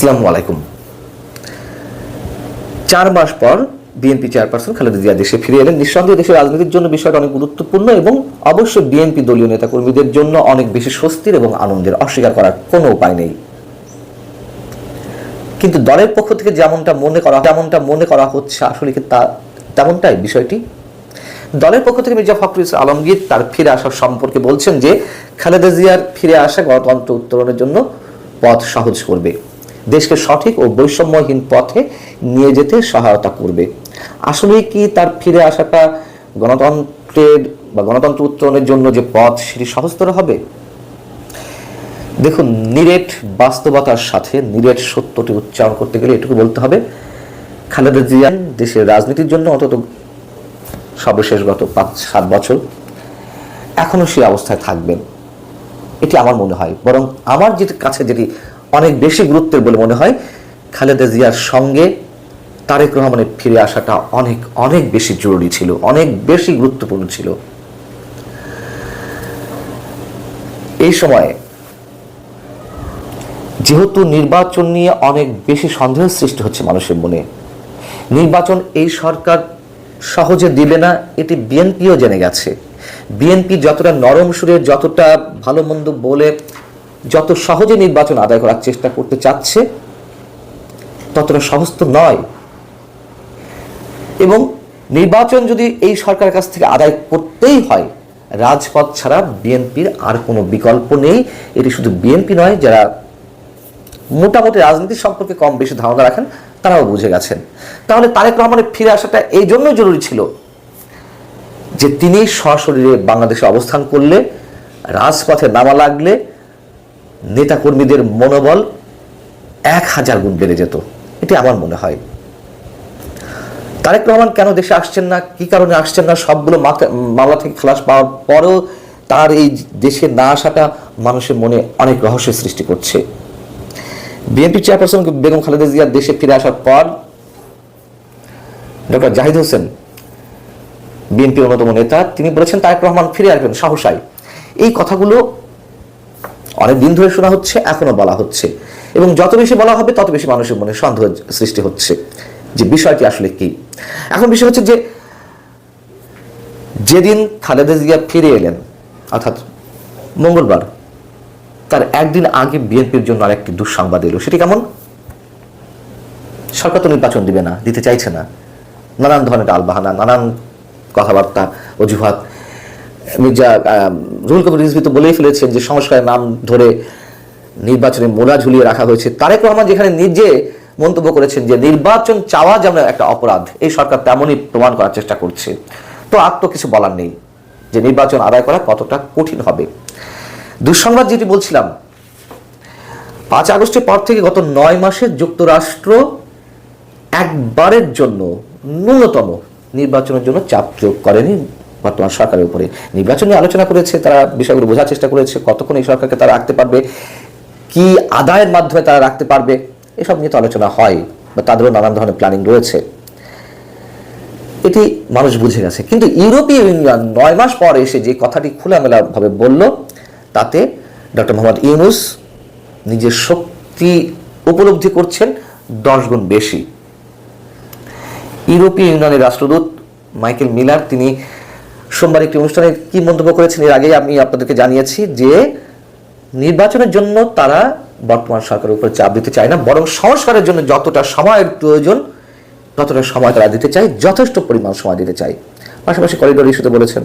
আসসালামু আলাইকুম। 4 মাস পর বিএনপি চেয়ারপারসন খালেদা জিয়া দেশে ফিরে এলেন। নিঃসন্দেহে দেশের রাজনীতির জন্য বিষয়টা অনেক গুরুত্বপূর্ণ এবং অবশ্যই বিএনপি দলীয় নেতাকর্মীদের জন্য অনেক বেশি স্বস্তির এবং আনন্দের, অস্বীকার করার কোনো উপায় নেই। কিন্তু দলের পক্ষ থেকে যেমনটা মনে করা হচ্ছে আসলে কি তা তেমনটাই বিষয়টি? দলের পক্ষ থেকে মির্জা ফখরুল ইসলাম আলমগীর তার ফিরে আসার সম্পর্কে বলছেন যে খালেদা জিয়ার ফিরে আসা গণতন্ত্র উত্তরণের জন্য পথ সহজ করবে, দেশকে সঠিক ও বৈষম্যহীন পথে নিয়ে যেতে সহায়তা করবে। আসলে কি তার ফিরে আসাটা গণতন্ত্র উত্তরণের জন্য যে পথ সেটি সহজতর হবে? দেখুন, নিরেট বাস্তবতার সাথে নিরেট সত্যটি উচ্চারণ করতে গেলে এটুকু বলতে হবে, খালেদা জিয়া দেশের রাজনীতির জন্য অন্তত সর্বশেষ গত 5-7 বছর এখনো সেই অবস্থায় থাকবেন, এটি আমার মনে হয়। বরং আমার কাছে যেটি অনেক বেশি গুরুত্বের বলে মনে হয়, খালেদা জিয়ার সঙ্গে তারেক রহমানের ফিরে আসাটা অনেক অনেক বেশি জরুরি ছিল, অনেক বেশি গুরুত্বপূর্ণ ছিল। এই সময়ে যেহেতু নির্বাচন নিয়ে অনেক বেশি সন্দেহ সৃষ্টি হচ্ছে মানুষের মনে, নির্বাচন এই সরকার সহজে দিবে না এটি বিএনপিও জেনে গেছে। বিএনপি যতটা নরম সুরে, যতটা ভালো মন্দ বলে, যত সহজে নির্বাচন আদায় করার চেষ্টা করতে চাচ্ছে ততটা সহজ তো নয়। এবং নির্বাচন যদি এই সরকারের কাছ থেকে আদায় করতেই হয়, রাজপথ ছাড়া বিএনপির আর কোনো বিকল্প নেই। এটি শুধু বিএনপি নয়, যারা মোটামুটি রাজনীতি সম্পর্কে কম বেশি ধারণা রাখেন তারাও বুঝে গেছেন। তাহলে তারেক রহমানের ফিরে আসাটা এই জন্য জরুরি ছিল যে তিনি সশরীরে বাংলাদেশে অবস্থান করলে, রাজপথে নামা লাগলে নেতাকর্মীদের মনোবল 1000 গুণ বেড়ে যেত, এটি আমার মনে হয়। তারেক রহমান কেন দেশে আসছেন না, কি কারণে আসছেন না, সবগুলো মামলা থেকে খালাস পাওয়ার পরেও তার এই দেশে না আসাটা মানুষের মনে অনেক রহস্যের সৃষ্টি করছে। বিএনপি চেয়ারপারসন বেগম খালেদা জিয়ার দেশে ফিরে আসার পর ডক্টর জাহিদ হোসেন, বিএনপির অন্যতম নেতা, তিনি বলেছেন তারেক রহমান ফিরে আসবেন সহসাই। এই কথাগুলো অনেক দিন ধরে শোনা হচ্ছে, এখনো বলা হচ্ছে, এবং যত বেশি বলা হবে তত বেশি মানুষের মনে সন্দেহ সৃষ্টি হচ্ছে যে বিষয়টি আসলে কি। এখন বিষয় হচ্ছে যে যেদিন খালেদা জিয়া ফিরে এলেন, অর্থাৎ মঙ্গলবার, তার একদিন আগে বিএনপির জন্য আরেকটি দুঃসংবাদ এলো। সেটি কেমন? সরকার তো নির্বাচন দিবে না, দিতে চাইছে না, নানান ধরনের টালবাহানা, নানান কথাবার্তা, অজুহাত। মির্জা রুহুল কবির রিজভী তো বলেই ফেলেছেন যে সংস্কারের নাম ধরে নির্বাচনে মোড়া ঝুলিয়ে রাখা হয়েছে। তারেক রহমান যেখানে নিজে মন্তব্য করেছেন যে নির্বাচন চাওয়া যেমন একটা অপরাধ, এই সরকার তেমনই প্রমাণ করার চেষ্টা করছে। তো আর তো কিছু বলার নেই যে নির্বাচন আদায় করা কতটা কঠিন হবে। দুঃসংবাদ যেটি বলছিলাম, 5 আগস্টের পর থেকে গত 9 মাসে যুক্তরাষ্ট্র একবারের জন্য ন্যূনতম নির্বাচনের জন্য চাপ প্রয়োগ করেনি বর্তমান সরকারের উপরে। নির্বাচন নিয়ে আলোচনা করেছে, তারা বিষয়গুলো বোঝার চেষ্টা করেছে, কতক্ষণ এই সরকারকে তারা রাখতে পারবে, কি আদায়ের মাধ্যমে তারা রাখতে পারবে, এসব নিয়ে তো আলোচনা হয়, বা তাদেরও নানান ধরনের প্ল্যানিং রয়েছে, এটি মানুষ বুঝে গেছে। কিন্তু ইউরোপীয় ইউনিয়ন 9 মাস পর এসে যে কথাটি খোলামেলা ভাবে বলল, তাতে ডক্টর মোহাম্মদ ইউনূস নিজের শক্তি উপলব্ধি করছেন 10 গুণ বেশি। ইউরোপীয় ইউনিয়নের রাষ্ট্রদূত মাইকেল মিলার, তিনি সোমবার একটি অনুষ্ঠানে কি মন্তব্য করেছেন এর আগে আমি আপনাদেরকে জানিয়েছি যে নির্বাচনের জন্য তারা বর্তমান সরকারের উপর চাপ দিতে চায় না, বরং সংস্কারের জন্য যতটা সময়ের প্রয়োজন ততটা সময় তারা দিতে চায়, যথেষ্ট পরিমাণ সময় দিতে চায়। পাশাপাশি করিডোর ইস্যুতে বলেছেন,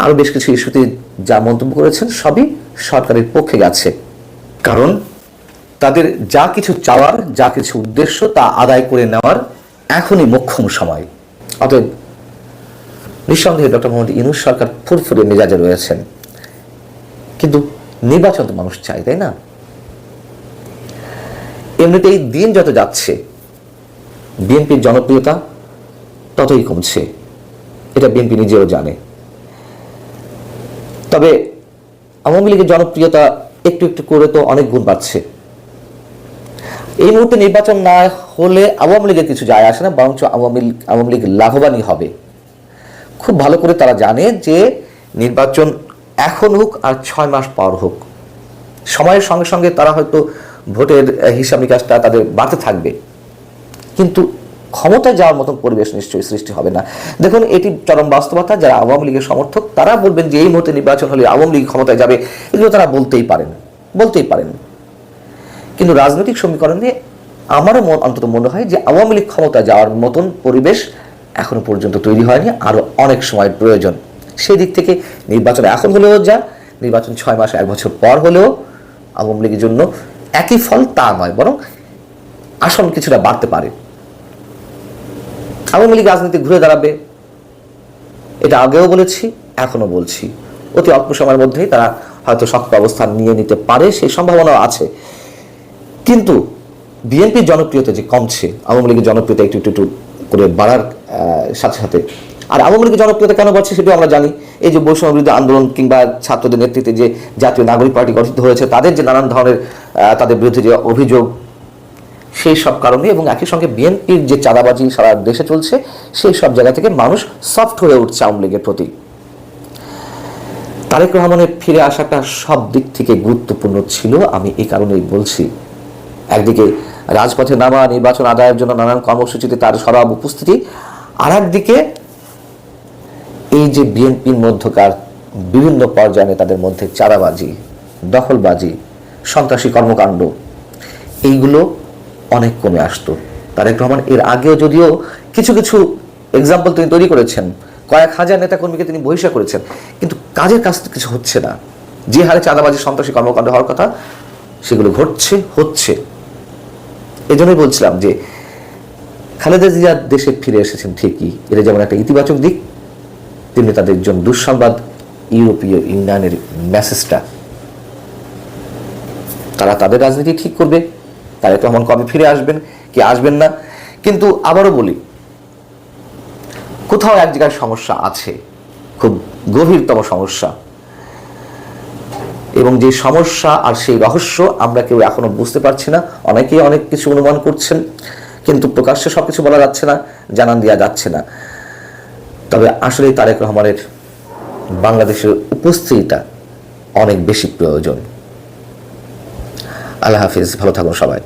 আরো বেশ কিছু ইস্যুতে যা মন্তব্য করেছেন সবই সরকারের পক্ষে গেছে, কারণ তাদের যা কিছু চাওয়ার, যা কিছু উদ্দেশ্য তা আদায় করে নেওয়ার এখনই মোক্ষম সময়। অতএব নিঃসন্দেহে ডক্টর মোহাম্মদ ইউনূস সরকার ফুরফুরে মেজাজে রয়েছেন। কিন্তু নির্বাচন তো মানুষ চায়, তাই না? এমনিতেই দিন যত যাচ্ছে বিএনপির জনপ্রিয়তা ততই কমছে, এটা বিএনপি নিজেও জানে। তবে আওয়ামী লীগের জনপ্রিয়তা একটু একটু করে তো অনেক গুণ বাড়ছে। এই মুহূর্তে নির্বাচন না হলে আওয়ামী লীগের কিছু যায় আসে না, বরঞ্চ আওয়ামী লীগ লাভবানই হবে। খুব ভালো করে তারা জানে যে নির্বাচন এখন হোক আর 6 মাস পর হোক, সময়ের সঙ্গে সঙ্গে তারা হয়তো ভোটের হিসাব নিকাশটা তাদের বাড়তে থাকবে, কিন্তু ক্ষমতায় যাওয়ার মতন পরিবেশ নিশ্চয়ই সৃষ্টি হবে না। দেখুন, এটি চরম বাস্তবতা। যারা আওয়ামী লীগের সমর্থক তারা বলবেন যে এই মুহূর্তে নির্বাচন হলে আওয়ামী লীগ ক্ষমতায় যাবে, এগুলো তারা বলতেই পারেন। কিন্তু রাজনৈতিক সমীকরণে আমারও অন্তত মনে হয় যে আওয়ামী লীগ ক্ষমতায় যাওয়ার মতন পরিবেশ এখনো পর্যন্ত তৈরি হয়নি, আরো অনেক সময়ের প্রয়োজন। সেই দিক থেকে নির্বাচন এখন হলেও নির্বাচন 6 মাস 1 বছর পর হলেও আওয়ামী লীগের জন্য একই ফল তা নয়, বরং আসন কিছুটা বাড়তে পারে। আওয়ামী লীগ রাজনীতি ঘুরে দাঁড়াবে, এটা আগেও বলেছি, এখনো বলছি। অতি অল্প সময়ের মধ্যেই তারা হয়তো শক্ত অবস্থান নিয়ে নিতে পারে, সেই সম্ভাবনাও আছে। কিন্তু বিএনপির জনপ্রিয়তা যে কমছে, আওয়ামী লীগের জনপ্রিয়তা একটু করে বাড়ার সাথে সাথে, আর আওয়ামী লীগের জনপ্রিয়তা কেন বাড়ছে সেটাও আমরা জানি। এই যে বৈষম্য বিরোধী আন্দোলন কিংবা ছাত্রদের নেতৃত্বে যে জাতীয় নাগরিক পার্টি গঠিত হয়েছে, তাদের যে নানান ধরনের তাদের বিরুদ্ধে যে অভিযোগ, সেই সব কারণে, এবং একই সঙ্গে বিএনপির যে চাঁদাবাজি সারা দেশে চলছে, সেই সব জায়গা থেকে মানুষ সফট হয়ে উঠছে আওয়ামী লীগের প্রতি। তারেক রহমানের ফিরে আসাটা সব দিক থেকে গুরুত্বপূর্ণ ছিল, আমি এই কারণেই বলছি। একদিকে রাজপথে নামা, নির্বাচন আদায়ের জন্য নানান কর্মসূচিতে তার সরব উপস্থিতি, আর একদিকে এই যে বিএনপির মধ্যকার বিভিন্ন পর্যায়ে নেতাদের মধ্যে চাঁদাবাজি, দখলবাজি, সন্ত্রাসী কর্মকাণ্ড, এইগুলো অনেক কমে আসতো। তারেক রহমান এর আগেও যদিও কিছু কিছু এক্সাম্পল তিনি তৈরি করেছেন, কয়েক হাজার নেতাকর্মীকে তিনি বহিষ্কার করেছেন, কিন্তু কাজের কাজ কিছু হচ্ছে না। যে হারে চাঁদাবাজি, সন্ত্রাসী কর্মকাণ্ড হওয়ার কথা, সেগুলো হচ্ছে। এজন্যই বলছিলাম যে খালেদা জিয়া দেশে ফিরে এসেছেন ঠিকই, এটা যেমন একটা ইতিবাচক দিক, তেমনি তাদের জন্য দুঃসংবাদ ইউরোপীয় ইউনিয়নের মেসেজটা। তারা তাদের রাজনীতি ঠিক করবে, তারেক রহমান কবে ফিরে আসবেন কি আসবেন না। কিন্তু আবারও বলি, কোথাও এক জায়গায় সমস্যা আছে, খুব গভীরতম সমস্যা, এবং যে সমস্যা আর সেই রহস্য আমরা কেউ এখনো বুঝতে পারছি না। অনেকেই অনেক কিছু অনুমান করছেন, কিন্তু প্রকাশ্যে সবকিছু বলা যাচ্ছে না, জানান দেওয়া যাচ্ছে না। তবে আসলে তারেক রহমানের বাংলাদেশের উপস্থিতিটা অনেক বেশি প্রয়োজন। আল্লাহ হাফিজ, ভালো থাকুন সবাই।